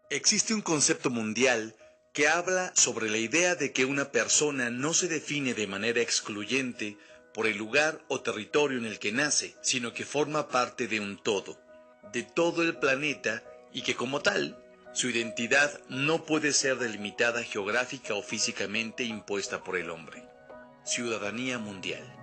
Existe un concepto mundial que habla sobre la idea de que una persona no se define de manera excluyente por el lugar o territorio en el que nace, sino que forma parte de un todo, de todo el planeta, y que como tal, su identidad no puede ser delimitada geográfica o físicamente impuesta por el hombre. Ciudadanía mundial.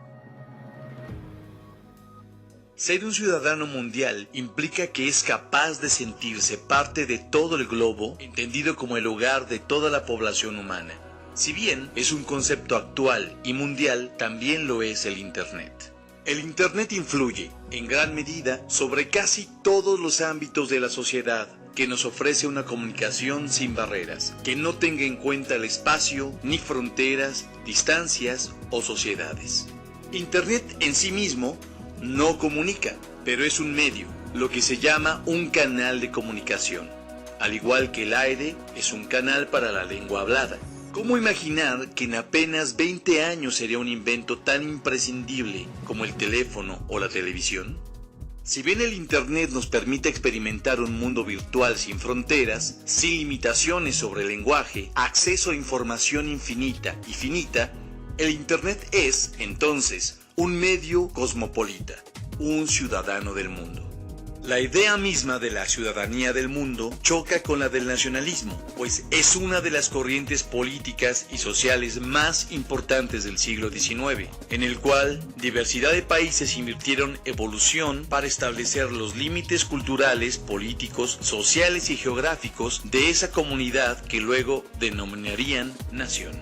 Ser un ciudadano mundial implica que es capaz de sentirse parte de todo el globo, entendido como el hogar de toda la población humana. Si bien es un concepto actual y mundial, también lo es el Internet. El Internet influye, en gran medida, sobre casi todos los ámbitos de la sociedad, que nos ofrece una comunicación sin barreras, que no tenga en cuenta el espacio, ni fronteras, distancias o sociedades. Internet en sí mismo no comunica, pero es un medio, lo que se llama un canal de comunicación. Al igual que el aire es un canal para la lengua hablada. ¿Cómo imaginar que en apenas 20 años sería un invento tan imprescindible como el teléfono o la televisión? Si bien el Internet nos permite experimentar un mundo virtual sin fronteras, sin limitaciones sobre el lenguaje, acceso a información infinita y finita, el Internet es, entonces, un medio cosmopolita, un ciudadano del mundo. La idea misma de la ciudadanía del mundo choca con la del nacionalismo, pues es una de las corrientes políticas y sociales más importantes del siglo XIX, en el cual diversidad de países invirtieron evolución para establecer los límites culturales, políticos, sociales y geográficos de esa comunidad que luego denominarían nación.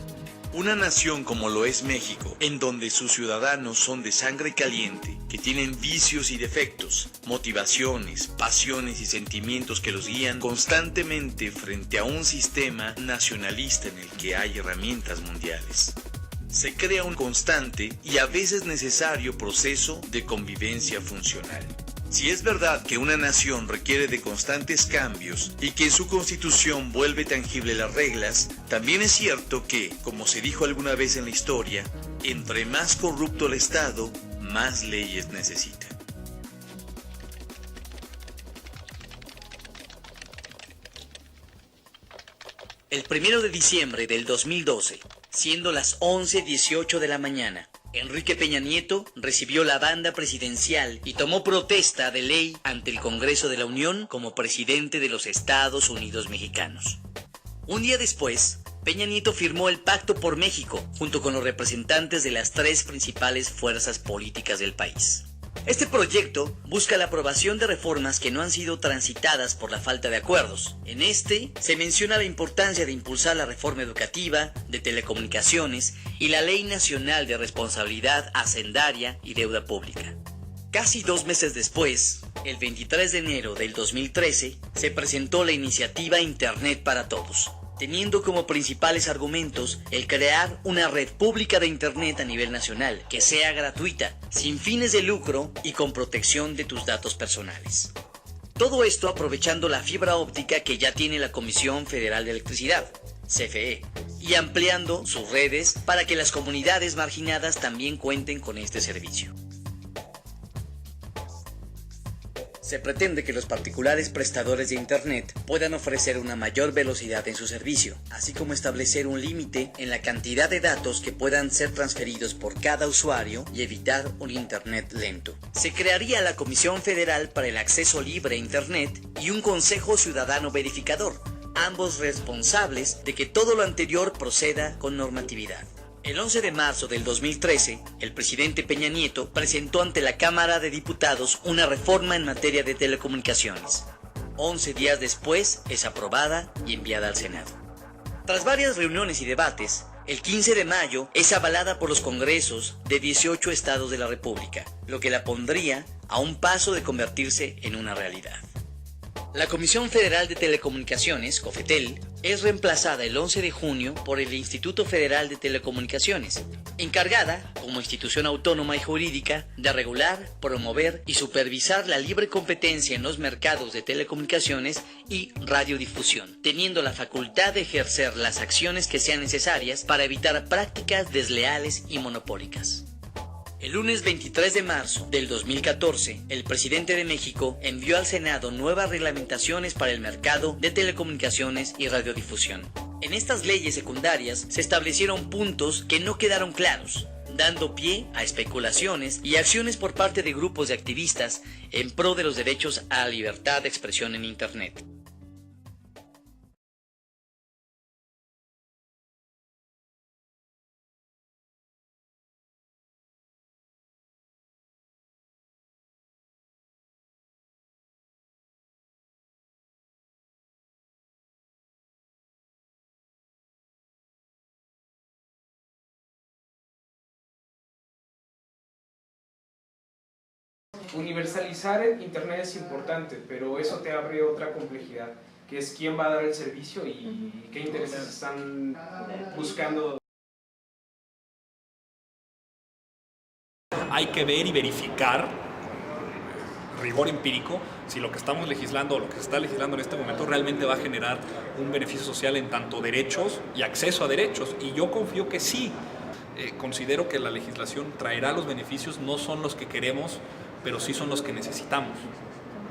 Una nación como lo es México, en donde sus ciudadanos son de sangre caliente, que tienen vicios y defectos, motivaciones, pasiones y sentimientos que los guían constantemente frente a un sistema nacionalista en el que hay herramientas mundiales. Se crea un constante y a veces necesario proceso de convivencia funcional. Si es verdad que una nación requiere de constantes cambios y que en su constitución vuelve tangible las reglas, también es cierto que, como se dijo alguna vez en la historia, entre más corrupto el Estado, más leyes necesita. El 1 de diciembre del 2012, siendo las 11:18 de la mañana, Enrique Peña Nieto recibió la banda presidencial y tomó protesta de ley ante el Congreso de la Unión como presidente de los Estados Unidos mexicanos. Un día después, Peña Nieto firmó el Pacto por México junto con los representantes de las tres principales fuerzas políticas del país. Este proyecto busca la aprobación de reformas que no han sido transitadas por la falta de acuerdos. En este se menciona la importancia de impulsar la reforma educativa, de telecomunicaciones y la Ley Nacional de Responsabilidad Hacendaria y Deuda Pública. Casi 2 meses después, el 23 de enero del 2013, se presentó la iniciativa Internet para Todos, teniendo como principales argumentos el crear una red pública de Internet a nivel nacional, que sea gratuita, sin fines de lucro y con protección de tus datos personales. Todo esto aprovechando la fibra óptica que ya tiene la Comisión Federal de Electricidad, CFE, y ampliando sus redes para que las comunidades marginadas también cuenten con este servicio. Se pretende que los particulares prestadores de Internet puedan ofrecer una mayor velocidad en su servicio, así como establecer un límite en la cantidad de datos que puedan ser transferidos por cada usuario y evitar un Internet lento. Se crearía la Comisión Federal para el Acceso Libre a Internet y un Consejo Ciudadano Verificador, ambos responsables de que todo lo anterior proceda con normatividad. El 11 de marzo del 2013, el presidente Peña Nieto presentó ante la Cámara de Diputados una reforma en materia de telecomunicaciones. 11 días después es aprobada y enviada al Senado. Tras varias reuniones y debates, el 15 de mayo es avalada por los congresos de 18 estados de la República, lo que la pondría a un paso de convertirse en una realidad. La Comisión Federal de Telecomunicaciones, COFETEL, es reemplazada el 11 de junio por el Instituto Federal de Telecomunicaciones, encargada, como institución autónoma y jurídica, de regular, promover y supervisar la libre competencia en los mercados de telecomunicaciones y radiodifusión, teniendo la facultad de ejercer las acciones que sean necesarias para evitar prácticas desleales y monopólicas. El lunes 23 de marzo del 2014, el presidente de México envió al Senado nuevas reglamentaciones para el mercado de telecomunicaciones y radiodifusión. En estas leyes secundarias se establecieron puntos que no quedaron claros, dando pie a especulaciones y acciones por parte de grupos de activistas en pro de los derechos a la libertad de expresión en Internet. Universalizar el Internet es importante, pero eso te abre otra complejidad, que es quién va a dar el servicio y qué intereses están buscando. Hay que ver y verificar, rigor empírico, si lo que estamos legislando o lo que se está legislando en este momento realmente va a generar un beneficio social en tanto derechos y acceso a derechos. Y yo confío que sí. Considero que la legislación traerá los beneficios, no son los que queremos, pero sí son los que necesitamos.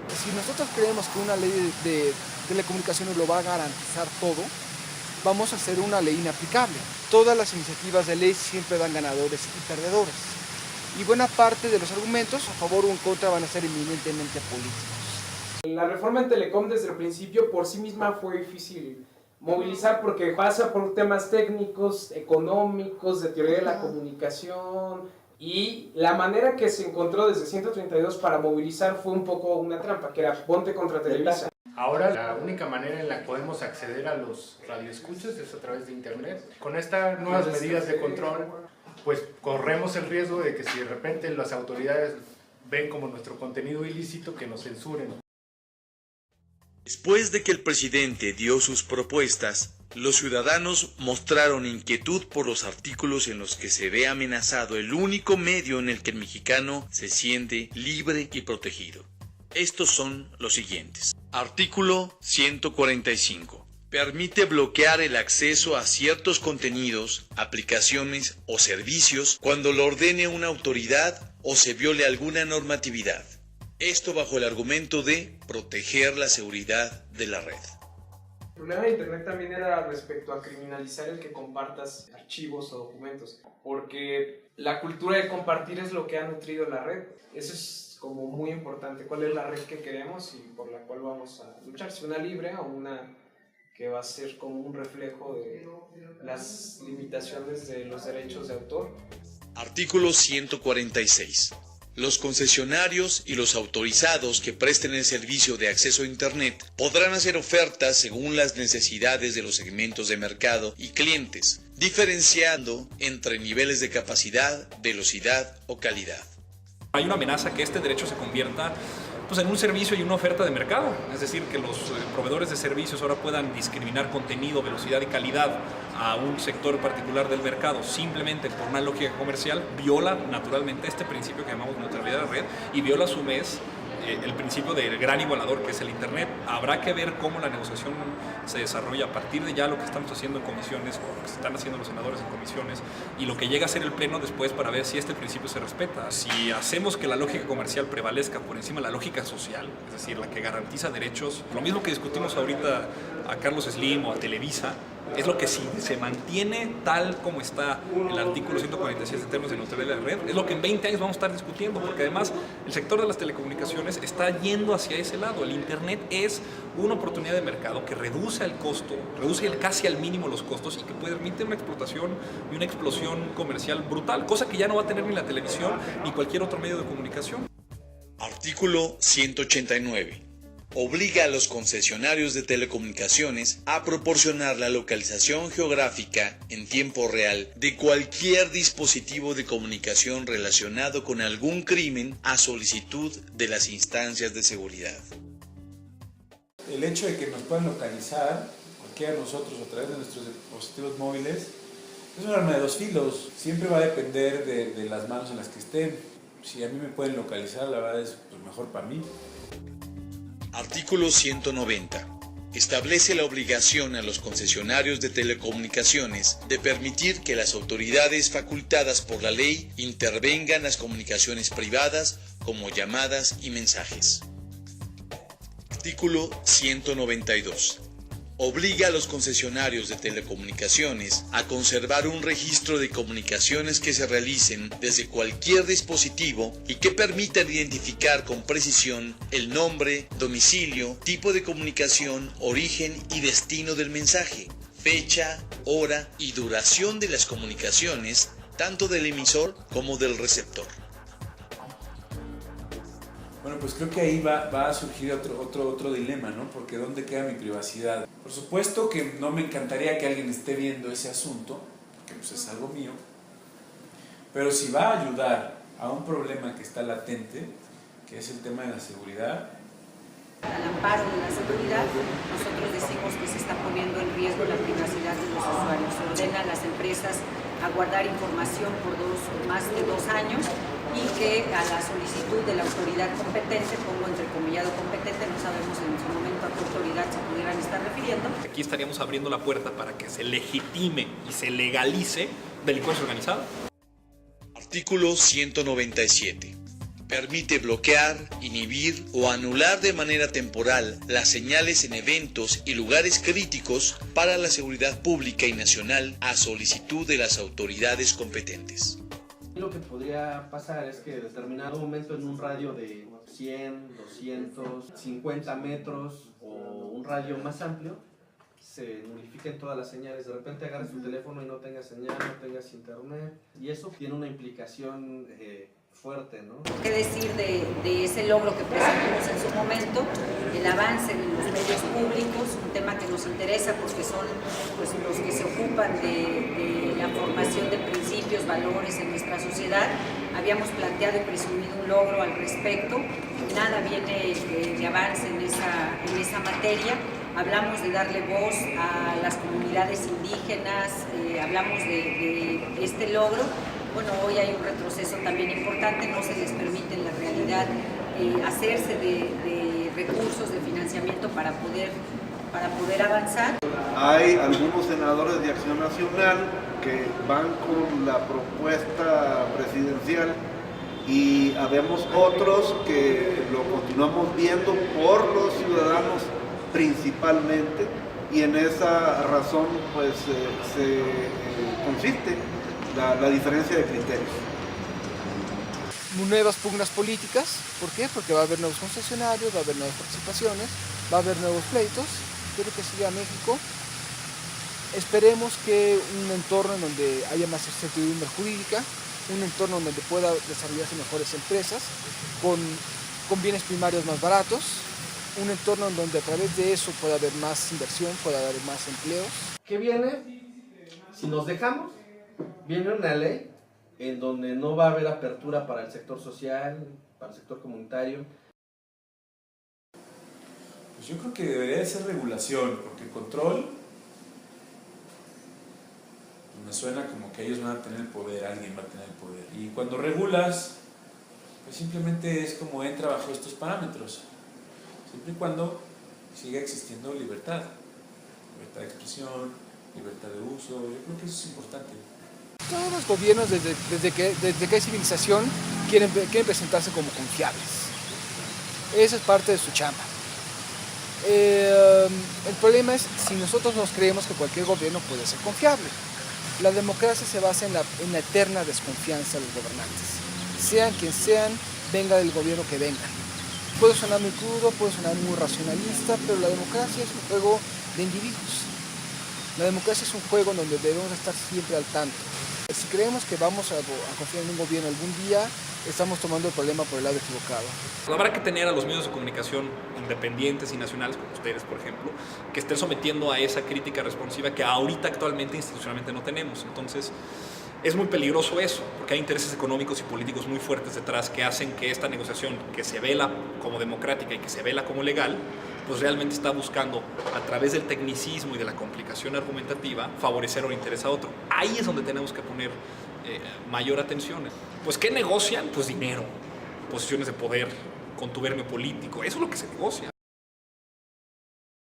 Si nosotros creemos que una ley de telecomunicaciones lo va a garantizar todo, vamos a hacer una ley inaplicable. Todas las iniciativas de ley siempre dan ganadores y perdedores. Y buena parte de los argumentos a favor o en contra van a ser eminentemente políticos. La reforma en Telecom desde el principio por sí misma fue difícil movilizar porque pasa por temas técnicos, económicos, de teoría de la comunicación, y la manera que se encontró desde 132 para movilizar fue un poco una trampa, que era ponte contra Televisa. Ahora la única manera en la que podemos acceder a los radioescuchas es a través de internet. Con estas nuevas medidas de control, pues corremos el riesgo de que si de repente las autoridades ven como nuestro contenido ilícito, que nos censuren. Después de que el presidente dio sus propuestas, los ciudadanos mostraron inquietud por los artículos en los que se ve amenazado el único medio en el que el mexicano se siente libre y protegido. Estos son los siguientes. Artículo 145. Permite bloquear el acceso a ciertos contenidos, aplicaciones o servicios cuando lo ordene una autoridad o se viole alguna normatividad. Esto bajo el argumento de proteger la seguridad de la red. El problema de Internet también era respecto a criminalizar el que compartas archivos o documentos, porque la cultura de compartir es lo que ha nutrido la red. Eso es como muy importante. ¿Cuál es la red que queremos y por la cual vamos a luchar? Si una libre o una que va a ser como un reflejo de las limitaciones de los derechos de autor. Artículo 146. Los concesionarios y los autorizados que presten el servicio de acceso a Internet podrán hacer ofertas según las necesidades de los segmentos de mercado y clientes, diferenciando entre niveles de capacidad, velocidad o calidad. Hay una amenaza que este derecho se convierta en un servicio y una oferta de mercado, es decir, que los proveedores de servicios ahora puedan discriminar contenido, velocidad y calidad a un sector particular del mercado simplemente por una lógica comercial, viola naturalmente este principio que llamamos neutralidad de red y viola a su vez el principio del gran igualador que es el Internet. Habrá que ver cómo la negociación se desarrolla a partir de ya lo que estamos haciendo en comisiones o lo que están haciendo los senadores en comisiones y lo que llega a ser el pleno después para ver si este principio se respeta. Si hacemos que la lógica comercial prevalezca por encima de la lógica social, es decir, la que garantiza derechos, lo mismo que discutimos ahorita a Carlos Slim o a Televisa, es lo que si se mantiene tal como está el artículo 146 de términos de neutralidad de red, es lo que en 20 años vamos a estar discutiendo, porque además el sector de las telecomunicaciones está yendo hacia ese lado. El Internet es una oportunidad de mercado que reduce el costo, reduce casi al mínimo los costos y que permite una explotación y una explosión comercial brutal, cosa que ya no va a tener ni la televisión ni cualquier otro medio de comunicación. Artículo 189. Obliga a los concesionarios de telecomunicaciones a proporcionar la localización geográfica en tiempo real de cualquier dispositivo de comunicación relacionado con algún crimen a solicitud de las instancias de seguridad. El hecho de que nos puedan localizar, cualquiera de nosotros a través de nuestros dispositivos móviles, es un arma de dos filos. Siempre va a depender de las manos en las que estén. Si a mí me pueden localizar, la verdad es mejor para mí. Artículo 190. establece la obligación a los concesionarios de telecomunicaciones de permitir que las autoridades facultadas por la ley intervengan las comunicaciones privadas como llamadas y mensajes. Artículo 192. Obliga a los concesionarios de telecomunicaciones a conservar un registro de comunicaciones que se realicen desde cualquier dispositivo y que permitan identificar con precisión el nombre, domicilio, tipo de comunicación, origen y destino del mensaje, fecha, hora y duración de las comunicaciones, tanto del emisor como del receptor. Bueno, pues creo que ahí va a surgir otro dilema, ¿no? Porque ¿dónde queda mi privacidad? Por supuesto que no me encantaría que alguien esté viendo ese asunto, porque pues es algo mío, pero si va a ayudar a un problema que está latente, que es el tema de la seguridad. Al amparo de la seguridad, nosotros decimos que se está poniendo en riesgo la privacidad de los usuarios. Ordena a las empresas a guardar información por más de 2 años y que a la solicitud de la autoridad competente, pongo entrecomillado competente, no sabemos en su momento a qué autoridad se pudieran estar refiriendo. Aquí estaríamos abriendo la puerta para que se legitime y se legalice delincuencia organizada. Artículo 197. Permite bloquear, inhibir o anular de manera temporal las señales en eventos y lugares críticos para la seguridad pública y nacional a solicitud de las autoridades competentes. Lo que podría pasar es que en determinado momento en un radio de 100, 200, 50 metros o un radio más amplio se nulifiquen todas las señales. De repente agarras tu teléfono y no tengas señal, no tengas internet, y eso tiene una implicación fuerte, ¿no? ¿Qué decir de ese logro que presentamos en su momento? El avance en los medios públicos, un tema que nos interesa porque son pues, los que se ocupan de la formación de principios, valores en nuestra sociedad. Habíamos planteado y presumido un logro al respecto. Nada viene de avance en esa materia. Hablamos de darle voz a las comunidades indígenas, hablamos de este logro. Bueno, hoy hay un retroceso también importante, no se les permite en la realidad hacerse de recursos de financiamiento para poder avanzar. Hay algunos senadores de Acción Nacional que van con la propuesta presidencial y habemos otros que lo continuamos viendo por los ciudadanos principalmente, y en esa razón pues se consiste la diferencia de criterios. Nuevas pugnas políticas, ¿por qué? Porque va a haber nuevos concesionarios, va a haber nuevas participaciones, va a haber nuevos pleitos. Quiero que siga México. Esperemos que un entorno en donde haya más certidumbre jurídica, un entorno en donde pueda desarrollarse mejores empresas, con bienes primarios más baratos, un entorno en donde a través de eso pueda haber más inversión, pueda haber más empleos. ¿Qué viene? Si nos dejamos, viene una ley en donde no va a haber apertura para el sector social, para el sector comunitario. Pues yo creo que debería de ser regulación, porque control me suena como que ellos van a tener el poder, alguien va a tener el poder. Y cuando regulas, pues simplemente es como entra bajo estos parámetros, siempre y cuando siga existiendo libertad de expresión, libertad de uso. Yo creo que eso es importante. Todos los gobiernos desde que hay civilización quieren presentarse como confiables. Esa es parte de su chamba. El problema es si nosotros nos creemos que cualquier gobierno puede ser confiable. La democracia se basa en la eterna desconfianza de los gobernantes. Sean quien sean, venga del gobierno que venga. Puede sonar muy crudo, puede sonar muy racionalista, pero la democracia es un juego de individuos. La democracia es un juego en donde debemos estar siempre al tanto. Si creemos que vamos a confiar en un gobierno algún día, estamos tomando el problema por el lado equivocado. Habrá que tener a los medios de comunicación independientes y nacionales, como ustedes, por ejemplo, que estén sometiendo a esa crítica responsiva que ahorita actualmente institucionalmente no tenemos. Entonces, es muy peligroso eso, porque hay intereses económicos y políticos muy fuertes detrás que hacen que esta negociación, que se vela como democrática y que se vela como legal, pues realmente está buscando, a través del tecnicismo y de la complicación argumentativa, favorecer o interés a otro. Ahí es donde tenemos que poner mayor atención. Pues, ¿qué negocian? Pues dinero, posiciones de poder, contubernio político, eso es lo que se negocia.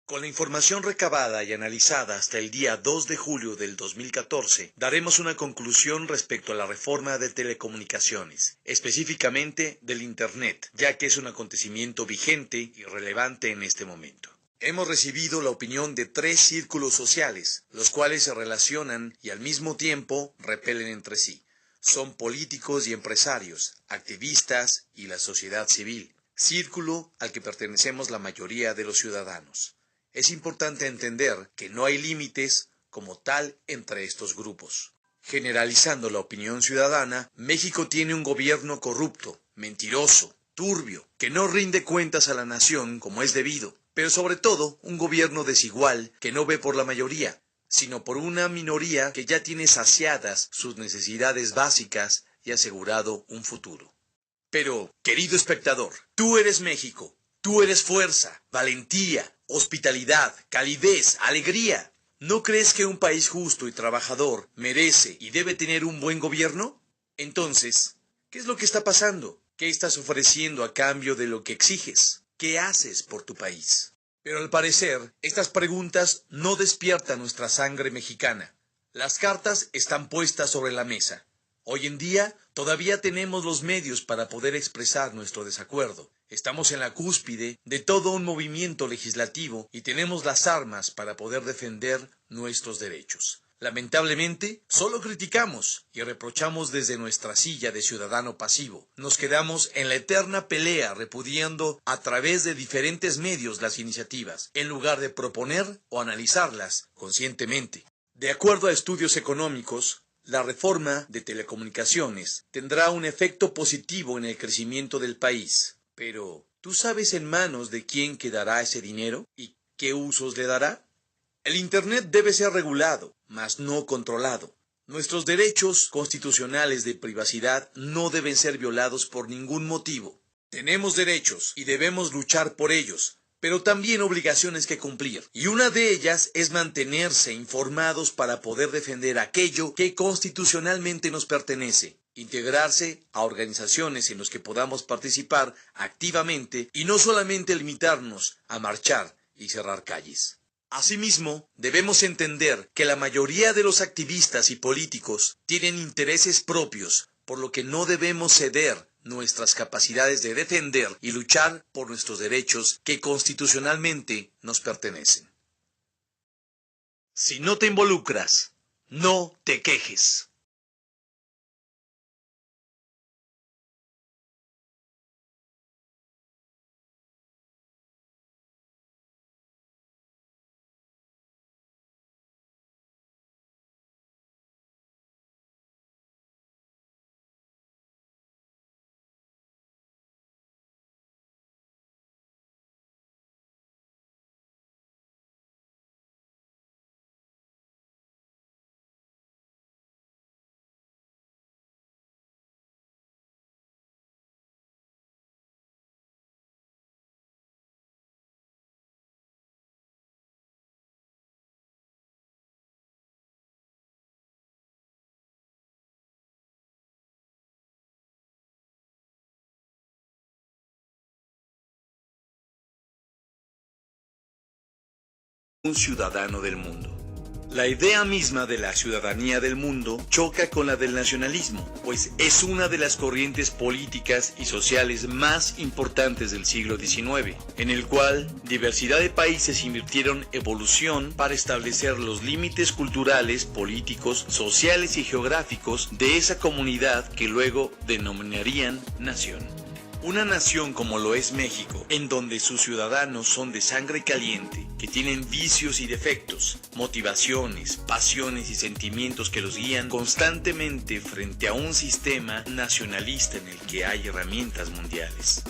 Con la información recabada y analizada hasta el día 2 de julio del 2014, daremos una conclusión respecto a la reforma de telecomunicaciones, específicamente del Internet, ya que es un acontecimiento vigente y relevante en este momento. Hemos recibido la opinión de 3 círculos sociales, los cuales se relacionan y al mismo tiempo repelen entre sí. Son políticos y empresarios, activistas y la sociedad civil, círculo al que pertenecemos la mayoría de los ciudadanos. Es importante entender que no hay límites como tal entre estos grupos. Generalizando la opinión ciudadana, México tiene un gobierno corrupto, mentiroso, turbio, que no rinde cuentas a la nación como es debido, pero sobre todo un gobierno desigual que no ve por la mayoría, sino por una minoría que ya tiene saciadas sus necesidades básicas y asegurado un futuro. Pero, querido espectador, tú eres México, tú eres fuerza, valentía, hospitalidad, calidez, alegría. ¿No crees que un país justo y trabajador merece y debe tener un buen gobierno? Entonces, ¿qué es lo que está pasando? ¿Qué estás ofreciendo a cambio de lo que exiges? ¿Qué haces por tu país? Pero al parecer, estas preguntas no despiertan nuestra sangre mexicana. Las cartas están puestas sobre la mesa. Hoy en día, todavía tenemos los medios para poder expresar nuestro desacuerdo. Estamos en la cúspide de todo un movimiento legislativo y tenemos las armas para poder defender nuestros derechos. Lamentablemente, solo criticamos y reprochamos desde nuestra silla de ciudadano pasivo. Nos quedamos en la eterna pelea repudiando a través de diferentes medios las iniciativas, en lugar de proponer o analizarlas conscientemente. De acuerdo a estudios económicos, la reforma de telecomunicaciones tendrá un efecto positivo en el crecimiento del país. Pero, ¿tú sabes en manos de quién quedará ese dinero y qué usos le dará? El Internet debe ser regulado, mas no controlado. Nuestros derechos constitucionales de privacidad no deben ser violados por ningún motivo. Tenemos derechos y debemos luchar por ellos, pero también obligaciones que cumplir. Y una de ellas es mantenerse informados para poder defender aquello que constitucionalmente nos pertenece. Integrarse a organizaciones en las que podamos participar activamente y no solamente limitarnos a marchar y cerrar calles. Asimismo, debemos entender que la mayoría de los activistas y políticos tienen intereses propios, por lo que no debemos ceder nuestras capacidades de defender y luchar por nuestros derechos que constitucionalmente nos pertenecen. Si no te involucras, no te quejes. Un ciudadano del mundo. La idea misma de la ciudadanía del mundo choca con la del nacionalismo, pues es una de las corrientes políticas y sociales más importantes del siglo XIX, en el cual diversidad de países invirtieron evolución para establecer los límites culturales, políticos, sociales y geográficos de esa comunidad que luego denominarían nación. Una nación como lo es México, en donde sus ciudadanos son de sangre caliente, que tienen vicios y defectos, motivaciones, pasiones y sentimientos que los guían constantemente frente a un sistema nacionalista en el que hay herramientas mundiales.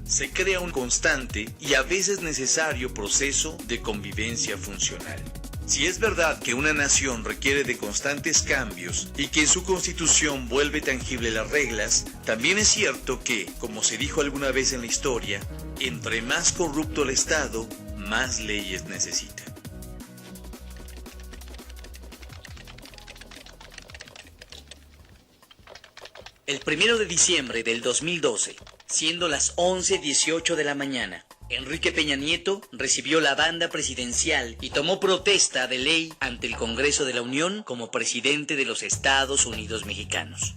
Se crea un constante y a veces necesario proceso de convivencia funcional. Si es verdad que una nación requiere de constantes cambios y que en su constitución vuelve tangible las reglas, también es cierto que, como se dijo alguna vez en la historia, entre más corrupto el Estado, más leyes necesita. El 1 de diciembre del 2012, siendo las 11:18 de la mañana, Enrique Peña Nieto recibió la banda presidencial y tomó protesta de ley ante el Congreso de la Unión como presidente de los Estados Unidos mexicanos.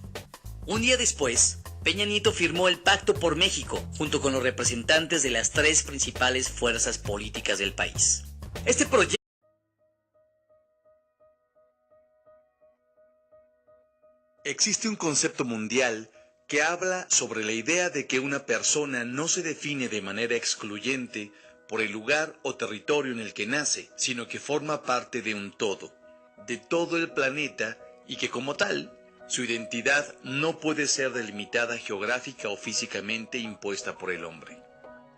Un día después, Peña Nieto firmó el Pacto por México junto con los representantes de las tres principales fuerzas políticas del país. Este proyecto existe un concepto mundial que habla sobre la idea de que una persona no se define de manera excluyente por el lugar o territorio en el que nace, sino que forma parte de un todo, de todo el planeta, y que como tal, su identidad no puede ser delimitada geográfica o físicamente impuesta por el hombre.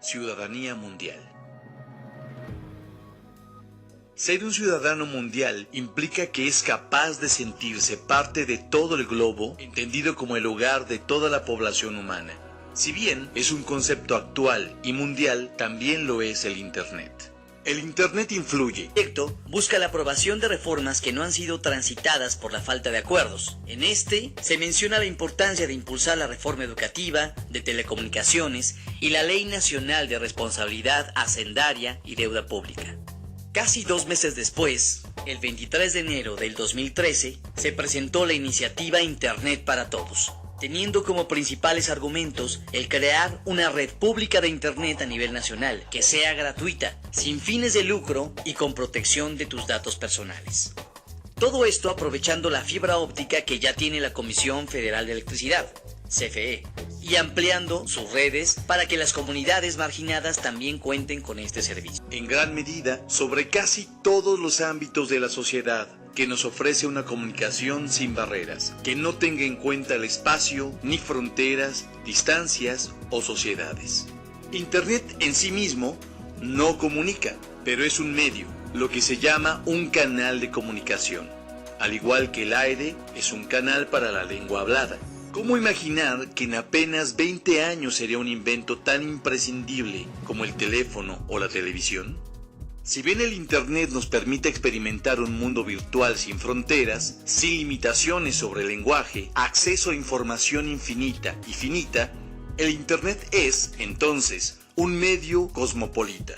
Ciudadanía mundial. Ser un ciudadano mundial implica que es capaz de sentirse parte de todo el globo, entendido como el hogar de toda la población humana. Si bien es un concepto actual y mundial, también lo es el Internet. El Internet influye. El proyecto busca la aprobación de reformas que no han sido transitadas por la falta de acuerdos. En este se menciona la importancia de impulsar la reforma educativa, de telecomunicaciones y la Ley Nacional de Responsabilidad Hacendaria y Deuda Pública. Casi 2 meses después, el 23 de enero del 2013, se presentó la iniciativa Internet para Todos, teniendo como principales argumentos el crear una red pública de Internet a nivel nacional, que sea gratuita, sin fines de lucro y con protección de tus datos personales. Todo esto aprovechando la fibra óptica que ya tiene la Comisión Federal de Electricidad, CFE, y ampliando sus redes para que las comunidades marginadas también cuenten con este servicio. En gran medida, sobre casi todos los ámbitos de la sociedad, que nos ofrece una comunicación sin barreras, que no tenga en cuenta el espacio, ni fronteras, distancias o sociedades. Internet en sí mismo no comunica, pero es un medio, lo que se llama un canal de comunicación. Al igual que el aire es un canal para la lengua hablada. ¿Cómo imaginar que en apenas 20 años sería un invento tan imprescindible como el teléfono o la televisión? Si bien el Internet nos permite experimentar un mundo virtual sin fronteras, sin limitaciones sobre el lenguaje, acceso a información infinita y finita, el Internet es, entonces, un medio cosmopolita.